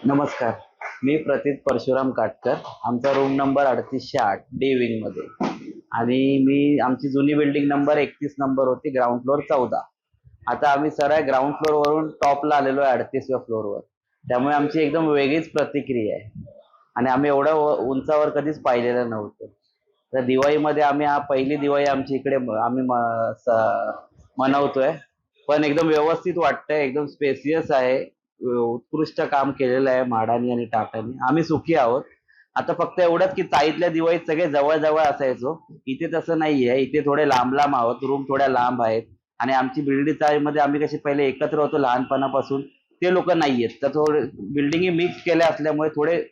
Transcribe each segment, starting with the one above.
नमस्कार. मी प्रतीत परशुराम काटकर. आमचा रूम नंबर 3808 डी विंग मध्ये आणि आमची जुनी बिल्डिंग नंबर 31 नंबर होती, ग्राउंड फ्लोअर 14. आता आम्ही सरळ ग्राउंड फ्लोअर वरून टॉपला आलेलो आहे 38व्या फ्लोअरवर. त्यामुळे आमची एकदम वेगळीच प्रतिक्रिया आहे आणि आम्ही एवढ्या उंचावर कधीच पाहिलेलं नव्हतं. तर दिवाळीमध्ये आम्ही पहिली दिवाळी आमची इकडे आम्ही मनवतोय. पण एकदम व्यवस्थित वाटतंय, एकदम स्पेसियस आहे. उत्कृष्ट काम केलेलं आहे म्हाडानी आणि टाटानी. आम्ही सुखी आहोत. आता फक्त एवढंच की चाळीतल्या दिवाळीत सगळे जवळ जवळ असायचो, इथे तसं नाहीये. इथे थोडे लांब लांब आहोत, रूम थोड्या लांब आहेत आणि आमची बिल्डिंग चाळीमध्ये आम्ही कशी पहिले एकत्र होतो लहानपणापासून, ते लोक नाहीयेत. तर थोडे बिल्डिंगी मिक्स केल्या असल्यामुळे थोडे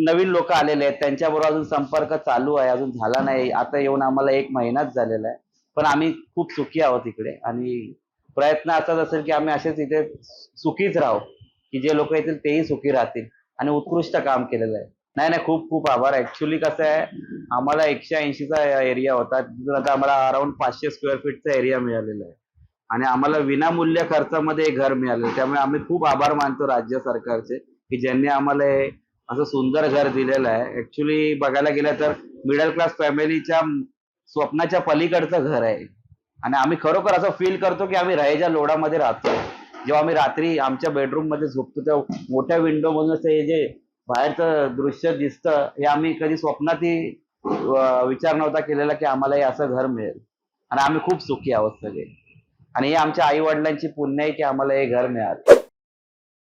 नवीन लोक आलेले आहेत. त्यांच्याबरोबर अजून संपर्क चालू आहे, अजून झाला नाही. आता येऊन आम्हाला 1 महिनाच झालेला आहे. पण आम्ही खूप सुखी आहोत इकडे आणि प्रयत्न असाच असेल की आम्ही असेच इथे सुखीच राहू, की जे लोक येतील तेही सुखी राहतील. आणि उत्कृष्ट काम केलेलं आहे. नाही नाही, खूप खूप आभार. ऍक्च्युली कसं आहे, आम्हाला 180चा एरिया होता, तिथून आता आम्हाला अराउंड 500 स्क्वेअर फीटचा एरिया मिळालेला आहे आणि आम्हाला विनामूल्य खर्चामध्ये घर मिळालं. त्यामुळे आम्ही खूप आभार मानतो राज्य सरकारचे, की ज्यांनी आम्हाला असं सुंदर घर दिलेलं आहे. ऍक्च्युली बघायला गेलं तर मिडल क्लास फॅमिलीच्या स्वप्नाच्या पलीकडचं घर आहे आणि आम्ही खरोखर असं फील करतो की आम्ही रहायच्या लोडामध्ये राहतो. जेव्हा आम्ही रात्री आमच्या बेडरूम मध्ये झोपतो तेव्हा मोठ्या विंडो मधून हे जे बाहेरचं दृश्य दिसतं, हे आम्ही कधी स्वप्नातही विचार नव्हता केलेला की आम्हाला हे असं घर मिळेल. आणि आम्ही खूप सुखी आहोत सगळे आणि हे आमच्या आई वडिलांची पुण्य आहे की आम्हाला हे घर मिळालं.